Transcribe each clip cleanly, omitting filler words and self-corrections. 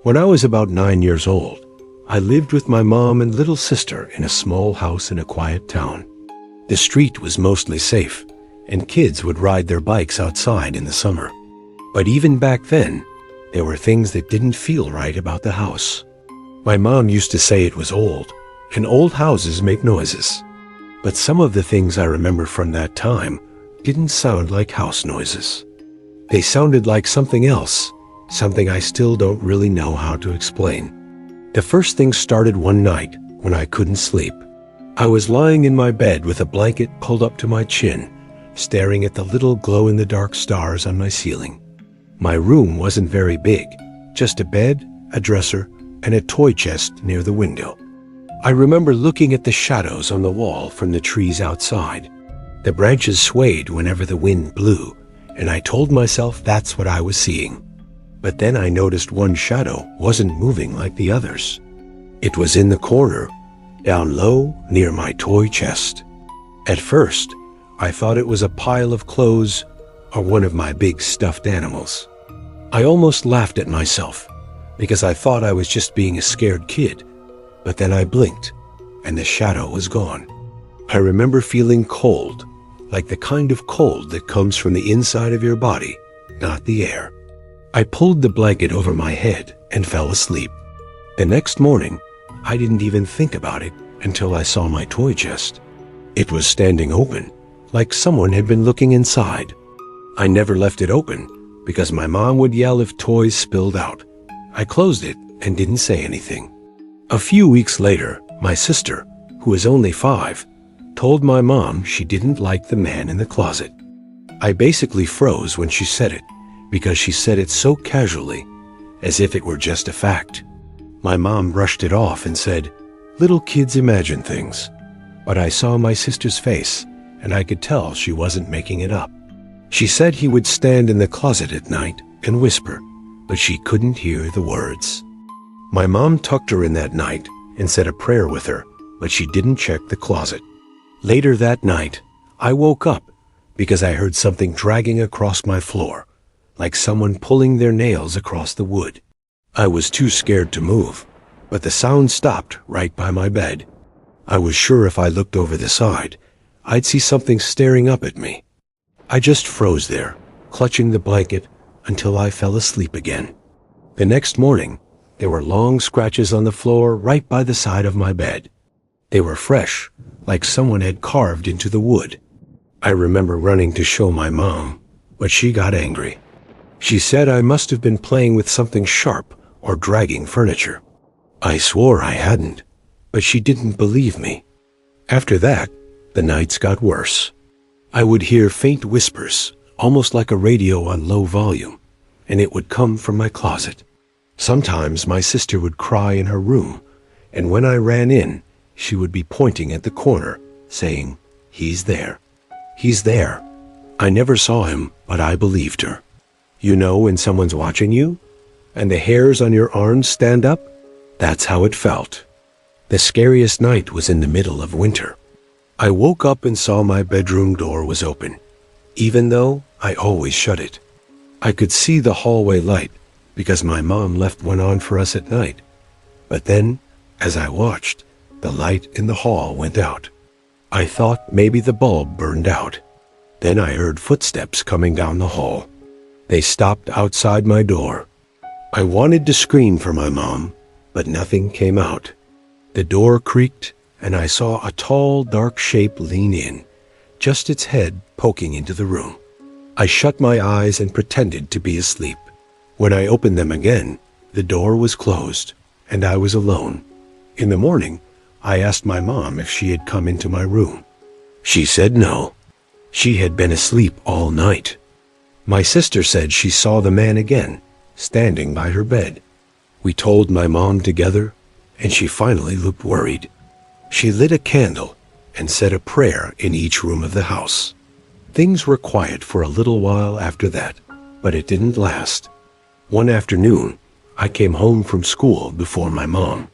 When I was about 9 years old, I lived with my mom and little sister in a small house in a quiet town. The street was mostly safe, and kids would ride their bikes outside in the summer. But even back then, there were things that didn't feel right about the house. My mom used to say it was old, and old houses make noises. But some of the things I remember from that time didn't sound like house noises. They sounded like something else, something I still don't really know how to explain. The first thing started one night when I couldn't sleep. I was lying in my bed with a blanket pulled up to my chin, staring at the little glow-in-the-dark stars on my ceiling. My room wasn't very big, just a bed, a dresser, and a toy chest near the window. I remember looking at the shadows on the wall from the trees outside. The branches swayed whenever the wind blew, and I told myself that's what I was seeing. But then I noticed one shadow wasn't moving like the others. It was in the corner, down low near my toy chest. At first, I thought it was a pile of clothes or one of my big stuffed animals. I almost laughed at myself because I thought I was just being a scared kid, but then I blinked and the shadow was gone. I remember feeling cold, like the kind of cold that comes from the inside of your body, not the air. I pulled the blanket over my head and fell asleep. The next morning, I didn't even think about it until I saw my toy chest. It was standing open, like someone had been looking inside. I never left it open because my mom would yell if toys spilled out. I closed it and didn't say anything. A few weeks later, my sister, who was only 5, told my mom she didn't like the man in the closet. I basically froze when she said it because she said it so casually, as if it were just a fact. My mom brushed it off and said, "Little kids imagine things." But I saw my sister's face, and I could tell she wasn't making it up. She said he would stand in the closet at night and whisper, but she couldn't hear the words. My mom tucked her in that night and said a prayer with her, but she didn't check the closet. Later that night, I woke up because I heard something dragging across my floor, like someone pulling their nails across the wood. I was too scared to move, but the sound stopped right by my bed. I was sure if I looked over the side, I'd see something staring up at me. I just froze there, clutching the blanket until I fell asleep again. The next morning, there were long scratches on the floor right by the side of my bed. They were fresh, like someone had carved into the wood. I remember running to show my mom, but she got angry. She said I must have been playing with something sharp or dragging furniture. I swore I hadn't, but she didn't believe me. After that, the nights got worse. I would hear faint whispers, almost like a radio on low volume, and it would come from my closet. Sometimes my sister would cry in her room, and when I ran in, she would be pointing at the corner, saying, "He's there. He's there." I never saw him, but I believed her. You know when someone's watching you, and the hairs on your arms stand up? That's how it felt. The scariest night was in the middle of winter. I woke up and saw my bedroom door was open, even though I always shut it. I could see the hallway light because my mom left one on for us at night. But then, as I watched, the light in the hall went out. I thought maybe the bulb burned out. Then I heard footsteps coming down the hall. They stopped outside my door. I wanted to scream for my mom, but nothing came out. The door creaked, and I saw a tall, dark shape lean in, just its head poking into the room. I shut my eyes and pretended to be asleep. When I opened them again, the door was closed, and I was alone. In the morning, I asked my mom if she had come into my room. She said no. She had been asleep all night. My sister said she saw the man again, standing by her bed. We told my mom together, and she finally looked worried. She lit a candle and said a prayer in each room of the house. Things were quiet for a little while after that, but it didn't last. One afternoon, I came home from school before my mom.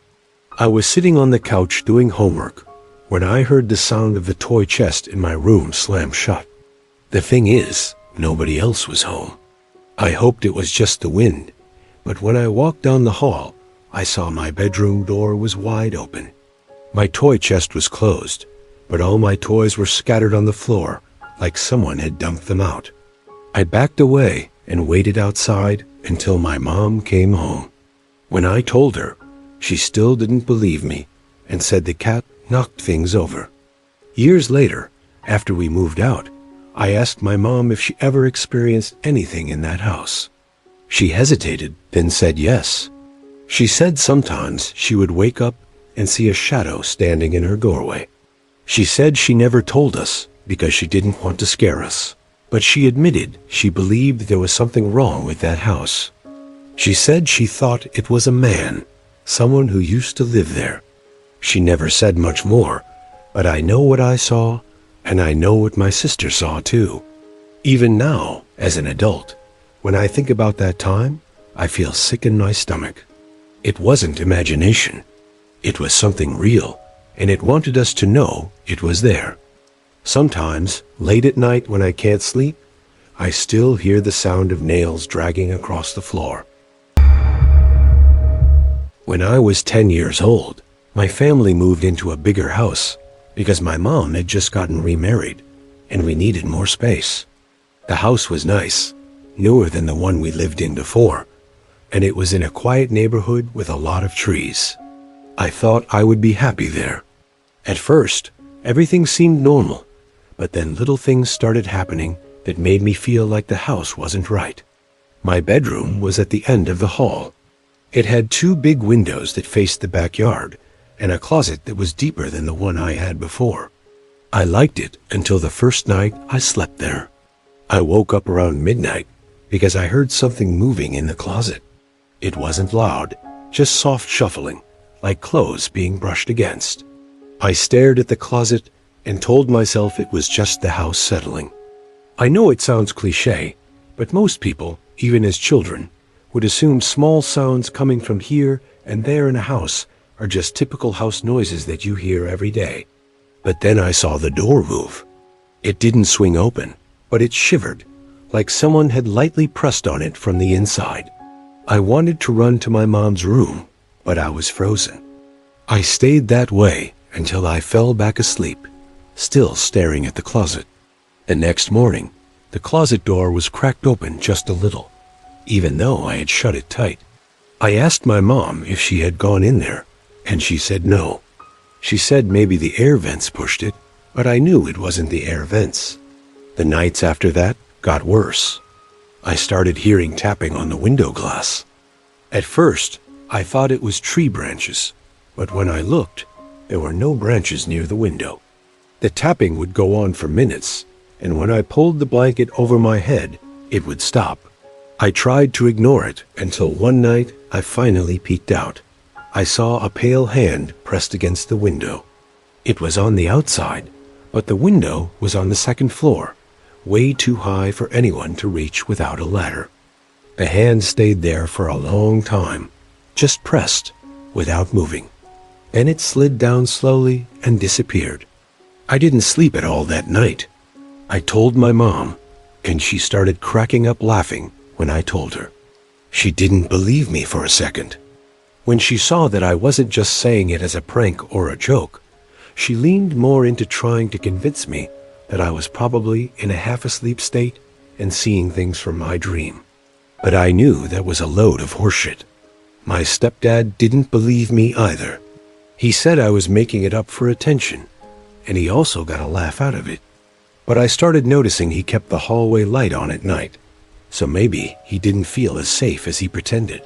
I was sitting on the couch doing homework when I heard the sound of the toy chest in my room slam shut. The thing is, nobody else was home. I hoped it was just the wind, But when I walked down the hall, I saw my bedroom door was wide open. My toy chest was closed, but all my toys were scattered on the floor, like someone had dumped them out. I backed away and waited outside until my mom came home. When I told her, she still didn't believe me and said the cat knocked things over. Years later, after we moved out, I asked my mom if she ever experienced anything in that house. She hesitated, then said yes. She said sometimes she would wake up and see a shadow standing in her doorway. She said she never told us because she didn't want to scare us, but she admitted she believed there was something wrong with that house. She said she thought it was a man, someone who used to live there. She never said much more, but I know what I saw, and I know what my sister saw too. Even now, as an adult, when I think about that time, I feel sick in my stomach. It wasn't imagination. It was something real, and it wanted us to know it was there. Sometimes, late at night when I can't sleep, I still hear the sound of nails dragging across the floor. When I was 10 years old, my family moved into a bigger house because my mom had just gotten remarried, and we needed more space. The house was nice, newer than the one we lived in before, and it was in a quiet neighborhood with a lot of trees. I thought I would be happy there. At first, everything seemed normal, but then little things started happening that made me feel like the house wasn't right. My bedroom was at the end of the hall. It had 2 big windows that faced the backyard, and a closet that was deeper than the one I had before. I liked it until the first night I slept there. I woke up around midnight because I heard something moving in the closet. It wasn't loud, just soft shuffling, like clothes being brushed against. I stared at the closet and told myself it was just the house settling. I know it sounds cliché, but most people, even as children, would assume small sounds coming from here and there in a house are just typical house noises that you hear every day. But then I saw the door move. It didn't swing open, but it shivered, like someone had lightly pressed on it from the inside. I wanted to run to my mom's room, but I was frozen. I stayed that way until I fell back asleep, still staring at the closet. The next morning, the closet door was cracked open just a little, even though I had shut it tight. I asked my mom if she had gone in there, and she said no. She said maybe the air vents pushed it, but I knew it wasn't the air vents. The nights after that got worse. I started hearing tapping on the window glass. At first, I thought it was tree branches, but when I looked, there were no branches near the window. The tapping would go on for minutes, and when I pulled the blanket over my head, it would stop. I tried to ignore it until one night I finally peeked out. I saw a pale hand pressed against the window. It was on the outside, but the window was on the 2nd floor, way too high for anyone to reach without a ladder. The hand stayed there for a long time, just pressed, without moving. Then it slid down slowly and disappeared. I didn't sleep at all that night. I told my mom, and she started cracking up laughing when I told her. She didn't believe me for a second. When she saw that I wasn't just saying it as a prank or a joke, she leaned more into trying to convince me that I was probably in a half-asleep state and seeing things from my dream. But I knew that was a load of horseshit. My stepdad didn't believe me either. He said I was making it up for attention, and he also got a laugh out of it. But I started noticing he kept the hallway light on at night, so maybe he didn't feel as safe as he pretended.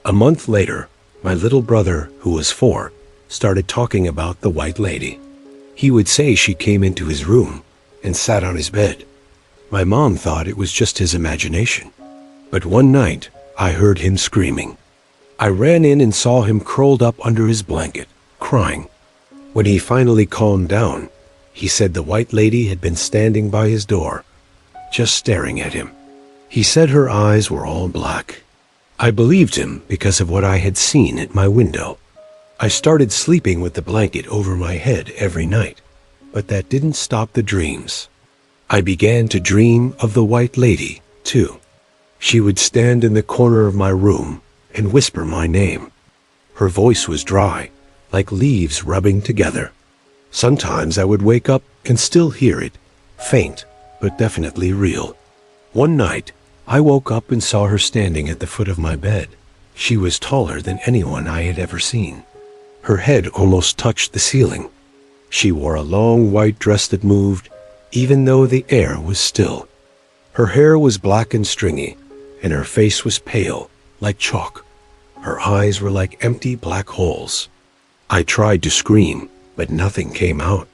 A month later, my little brother, who was 4, started talking about the white lady. He would say she came into his room and sat on his bed. My mom thought it was just his imagination. But one night, I heard him screaming. I ran in and saw him curled up under his blanket, crying. When he finally calmed down, he said the white lady had been standing by his door, just staring at him. He said her eyes were all black. I believed him because of what I had seen at my window. I started sleeping with the blanket over my head every night, but that didn't stop the dreams. I began to dream of the white lady, too. She would stand in the corner of my room, and whisper my name. Her voice was dry, like leaves rubbing together. Sometimes I would wake up and still hear it, faint, but definitely real. One night, I woke up and saw her standing at the foot of my bed. She was taller than anyone I had ever seen. Her head almost touched the ceiling. She wore a long white dress that moved, even though the air was still. Her hair was black and stringy, and her face was pale, like chalk. Her eyes were like empty black holes. I tried to scream, but nothing came out.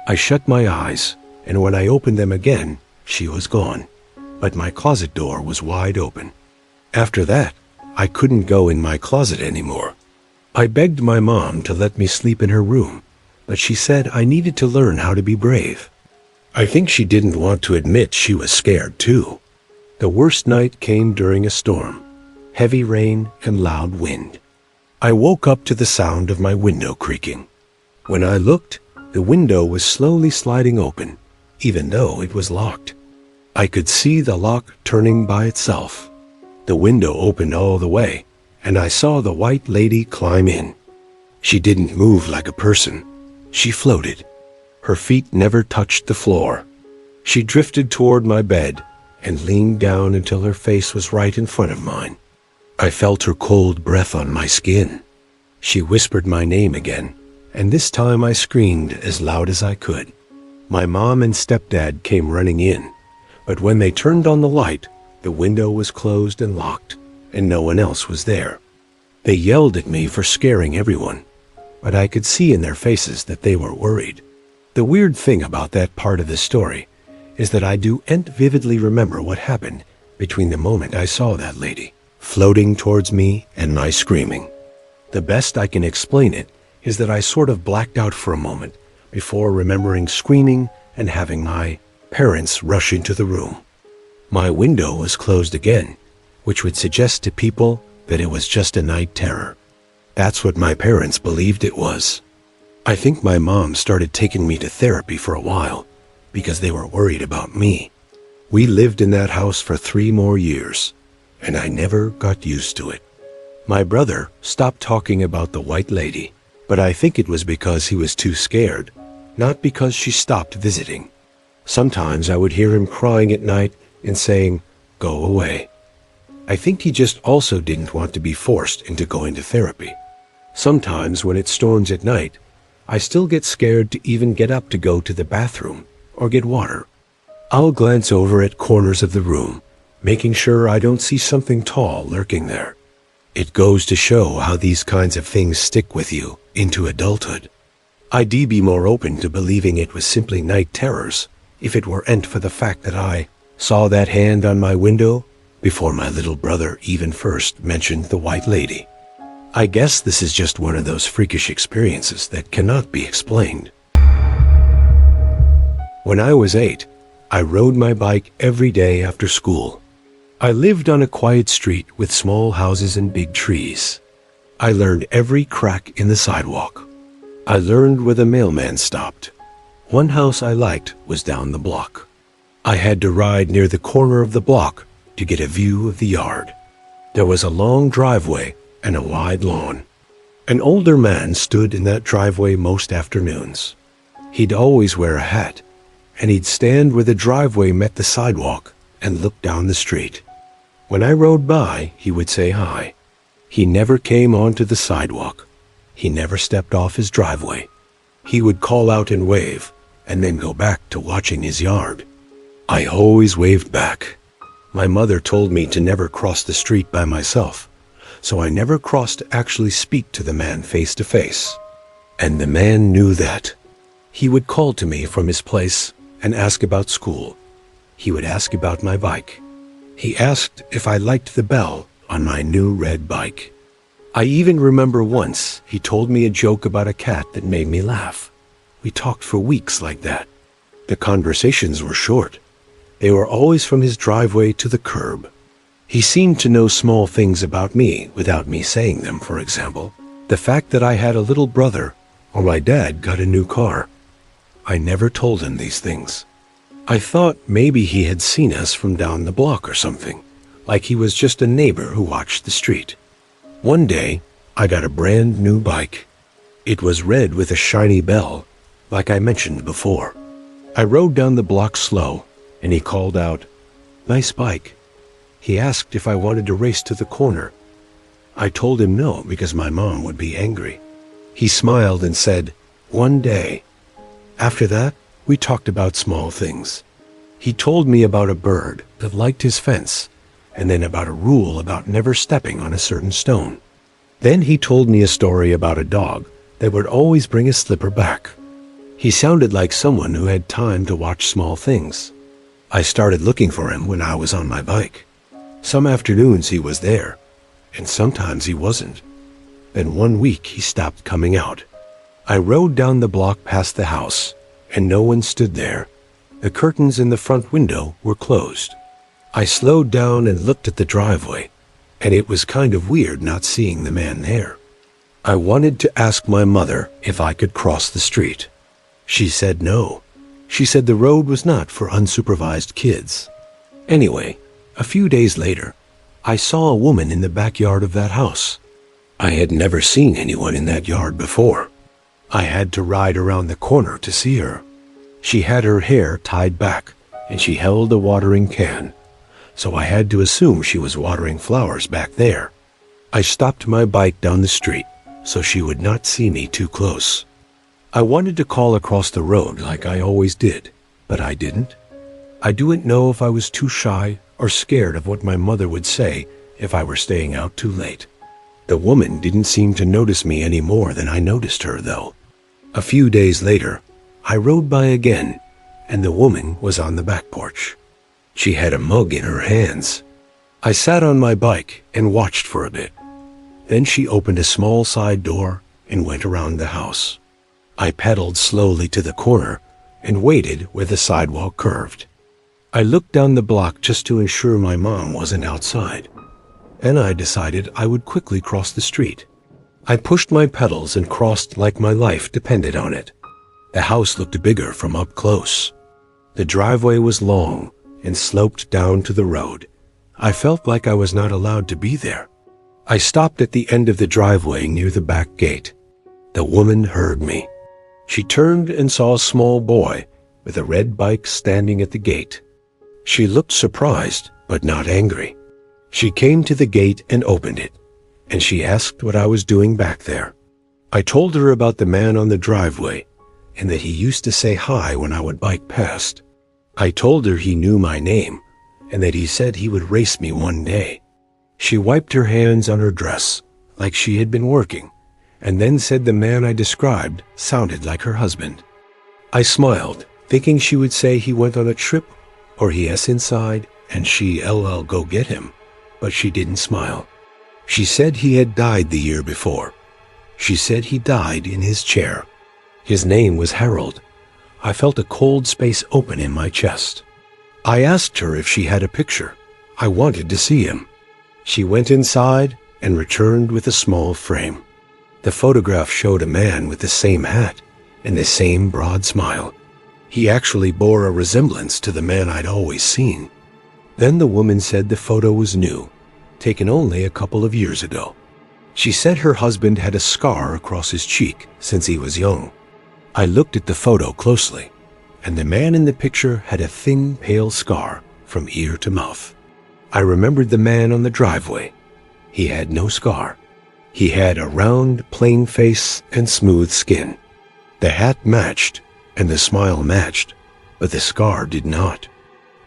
I shut my eyes, and when I opened them again, she was gone. But my closet door was wide open. After that, I couldn't go in my closet anymore. I begged my mom to let me sleep in her room, but she said I needed to learn how to be brave. I think she didn't want to admit she was scared too. The worst night came during a storm, heavy rain and loud wind. I woke up to the sound of my window creaking. When I looked, the window was slowly sliding open, even though it was locked. I could see the lock turning by itself. The window opened all the way, and I saw the white lady climb in. She didn't move like a person. She floated. Her feet never touched the floor. She drifted toward my bed and leaned down until her face was right in front of mine. I felt her cold breath on my skin. She whispered my name again, and this time I screamed as loud as I could. My mom and stepdad came running in, but when they turned on the light, the window was closed and locked, and no one else was there. They yelled at me for scaring everyone, but I could see in their faces that they were worried. The weird thing about that part of the story is that I don't vividly remember what happened between the moment I saw that lady floating towards me and my screaming. The best I can explain it is that I sort of blacked out for a moment before remembering screaming and having my parents rush into the room. My window was closed again, which would suggest to people that it was just a night terror. That's what my parents believed it was. I think my mom started taking me to therapy for a while because they were worried about me. We lived in that house for 3 more years, and I never got used to it. My brother stopped talking about the white lady, but I think it was because he was too scared, not because she stopped visiting. Sometimes I would hear him crying at night and saying, "Go away." I think he just also didn't want to be forced into going to therapy. Sometimes when it storms at night, I still get scared to even get up to go to the bathroom or get water. I'll glance over at corners of the room, making sure I don't see something tall lurking there. It goes to show how these kinds of things stick with you into adulthood. I'd be more open to believing it was simply night terrors if it weren't for the fact that I saw that hand on my window before my little brother even first mentioned the white lady. I guess this is just one of those freakish experiences that cannot be explained. When I was 8, I rode my bike every day after school. I lived on a quiet street with small houses and big trees. I learned every crack in the sidewalk. I learned where the mailman stopped. One house I liked was down the block. I had to ride near the corner of the block to get a view of the yard. There was a long driveway and a wide lawn. An older man stood in that driveway most afternoons. He'd always wear a hat, and he'd stand where the driveway met the sidewalk and look down the street. When I rode by, he would say hi. He never came onto the sidewalk. He never stepped off his driveway. He would call out and wave, and then go back to watching his yard. I always waved back. My mother told me to never cross the street by myself, so I never crossed to actually speak to the man face to face. And the man knew that. He would call to me from his place and ask about school. He would ask about my bike. He asked if I liked the bell on my new red bike. I even remember once he told me a joke about a cat that made me laugh. We talked for weeks like that. The conversations were short. They were always from his driveway to the curb. He seemed to know small things about me without me saying them, for example. The fact that I had a little brother or my dad got a new car. I never told him these things. I thought maybe he had seen us from down the block or something, like he was just a neighbor who watched the street. One day, I got a brand new bike. It was red with a shiny bell, like I mentioned before. I rode down the block slow, and he called out, "Nice bike." He asked if I wanted to race to the corner. I told him no because my mom would be angry. He smiled and said, "One day." After that, we talked about small things. He told me about a bird that liked his fence, and then about a rule about never stepping on a certain stone. Then he told me a story about a dog that would always bring a slipper back. He sounded like someone who had time to watch small things. I started looking for him when I was on my bike. Some afternoons he was there, and sometimes he wasn't. Then one week he stopped coming out. I rode down the block past the house, and no one stood there. The curtains in the front window were closed. I slowed down and looked at the driveway, and it was kind of weird not seeing the man there. I wanted to ask my mother if I could cross the street. She said no. She said the road was not for unsupervised kids. Anyway, a few days later, I saw a woman in the backyard of that house. I had never seen anyone in that yard before. I had to ride around the corner to see her. She had her hair tied back, and she held a watering can, so I had to assume she was watering flowers back there. I stopped my bike down the street so she would not see me too close. I wanted to call across the road like I always did, but I didn't. I didn't know if I was too shy or scared of what my mother would say if I were staying out too late. The woman didn't seem to notice me any more than I noticed her, though. A few days later, I rode by again, and the woman was on the back porch. She had a mug in her hands. I sat on my bike and watched for a bit. Then she opened a small side door and went around the house. I pedaled slowly to the corner and waited where the sidewalk curved. I looked down the block just to ensure my mom wasn't outside. Then I decided I would quickly cross the street. I pushed my pedals and crossed like my life depended on it. The house looked bigger from up close. The driveway was long and sloped down to the road. I felt like I was not allowed to be there. I stopped at the end of the driveway near the back gate. The woman heard me. She turned and saw a small boy with a red bike standing at the gate. She looked surprised, but not angry. She came to the gate and opened it, and she asked what I was doing back there. I told her about the man on the driveway and that he used to say hi when I would bike past. I told her he knew my name and that he said he would race me one day. She wiped her hands on her dress like she had been working, and then said the man I described sounded like her husband. I smiled, thinking she would say he went on a trip or he is inside and she LL go get him, but she didn't smile. She said he had died the year before. She said he died in his chair. His name was Harold. I felt a cold space open in my chest. I asked her if she had a picture. I wanted to see him. She went inside and returned with a small frame. The photograph showed a man with the same hat and the same broad smile. He actually bore a resemblance to the man I'd always seen. Then the woman said the photo was new, taken only a couple of years ago. She said her husband had a scar across his cheek since he was young. I looked at the photo closely, and the man in the picture had a thin, pale scar from ear to mouth. I remembered the man on the driveway. He had no scar. He had a round, plain face and smooth skin. The hat matched, and the smile matched, but the scar did not.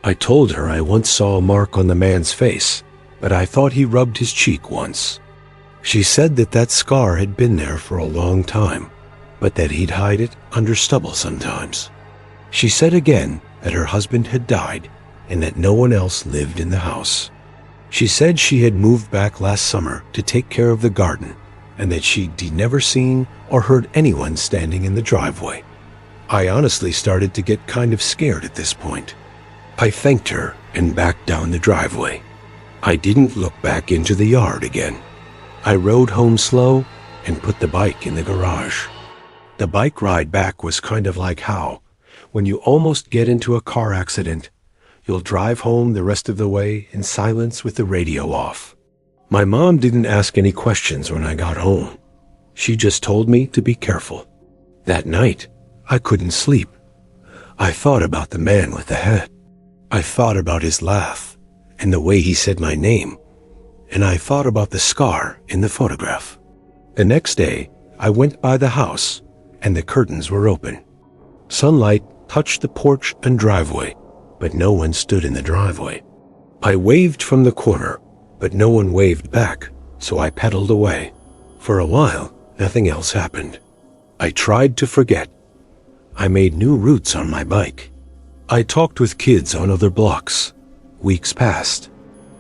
I told her I once saw a mark on the man's face, but I thought he rubbed his cheek once. She said that that scar had been there for a long time, but that he'd hide it under stubble sometimes. She said again that her husband had died and that no one else lived in the house. She said she had moved back last summer to take care of the garden and that she'd never seen or heard anyone standing in the driveway. I honestly started to get kind of scared at this point. I thanked her and backed down the driveway. I didn't look back into the yard again. I rode home slow and put the bike in the garage. The bike ride back was kind of like how, when you almost get into a car accident, you'll drive home the rest of the way in silence with the radio off. My mom didn't ask any questions when I got home. She just told me to be careful. That night, I couldn't sleep. I thought about the man with the hat. I thought about his laugh and the way he said my name. And I thought about the scar in the photograph. The next day, I went by the house and the curtains were open. Sunlight touched the porch and driveway, but no one stood in the driveway. I waved from the corner, but no one waved back, so I pedaled away. For a while, nothing else happened. I tried to forget. I made new routes on my bike. I talked with kids on other blocks. Weeks passed.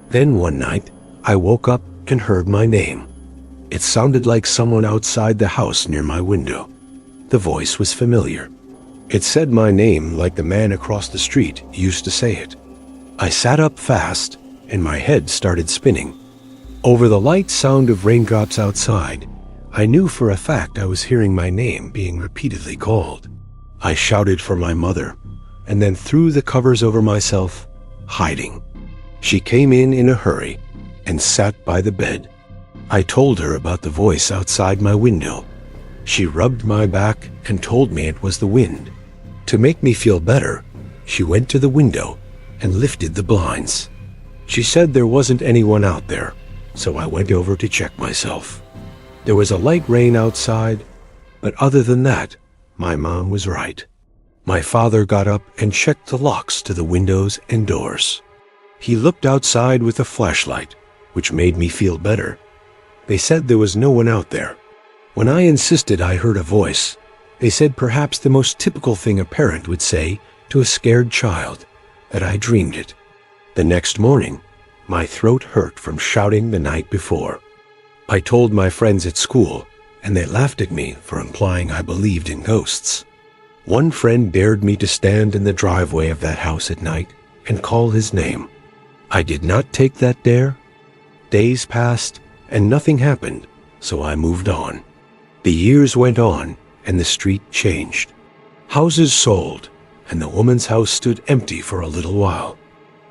Then one night, I woke up and heard my name. It sounded like someone outside the house near my window. The voice was familiar. It said my name like the man across the street used to say it. I sat up fast, and my head started spinning. Over the light sound of raindrops outside, I knew for a fact I was hearing my name being repeatedly called. I shouted for my mother, and then threw the covers over myself, hiding. She came in a hurry and sat by the bed. I told her about the voice outside my window. She rubbed my back and told me it was the wind. To make me feel better, she went to the window and lifted the blinds. She said there wasn't anyone out there, so I went over to check myself. There was a light rain outside, but other than that, my mom was right. My father got up and checked the locks to the windows and doors. He looked outside with a flashlight, which made me feel better. They said there was no one out there. When I insisted I heard a voice, they said perhaps the most typical thing a parent would say to a scared child, that I dreamed it. The next morning, my throat hurt from shouting the night before. I told my friends at school, and they laughed at me for implying I believed in ghosts. One friend dared me to stand in the driveway of that house at night and call his name. I did not take that dare. Days passed, and nothing happened, so I moved on. The years went on, and the street changed. Houses sold, and the woman's house stood empty for a little while.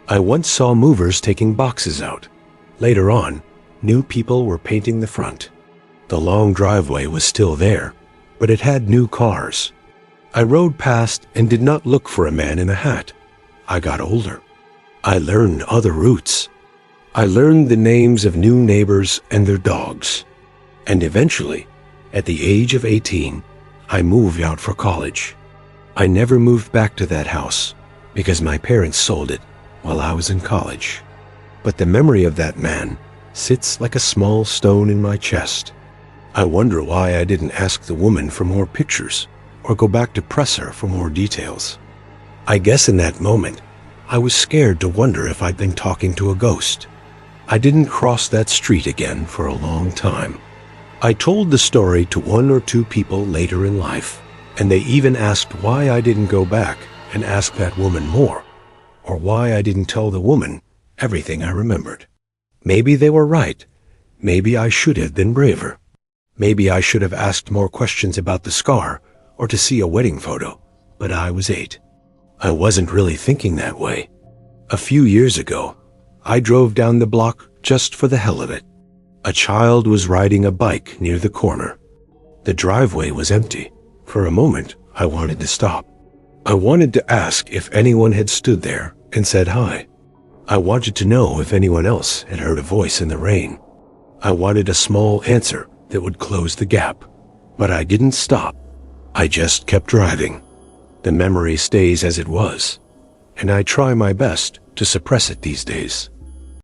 I once saw movers taking boxes out. Later on, new people were painting the front. The long driveway was still there, but it had new cars. I rode past and did not look for a man in a hat. I got older. I learned other routes. I learned the names of new neighbors and their dogs. And eventually, at the age of 18, I moved out for college. I never moved back to that house because my parents sold it while I was in college. But the memory of that man sits like a small stone in my chest. I wonder why I didn't ask the woman for more pictures or go back to press her for more details. I guess in that moment, I was scared to wonder if I'd been talking to a ghost. I didn't cross that street again for a long time. I told the story to one or two people later in life, and they even asked why I didn't go back and ask that woman more, or why I didn't tell the woman everything I remembered. Maybe they were right. Maybe I should have been braver. Maybe I should have asked more questions about the scar or to see a wedding photo, but I was 8. I wasn't really thinking that way. A few years ago, I drove down the block just for the hell of it. A child was riding a bike near the corner. The driveway was empty. For a moment, I wanted to stop. I wanted to ask if anyone had stood there and said hi. I wanted to know if anyone else had heard a voice in the rain. I wanted a small answer that would close the gap. But I didn't stop. I just kept driving. The memory stays as it was, and I try my best to suppress it these days.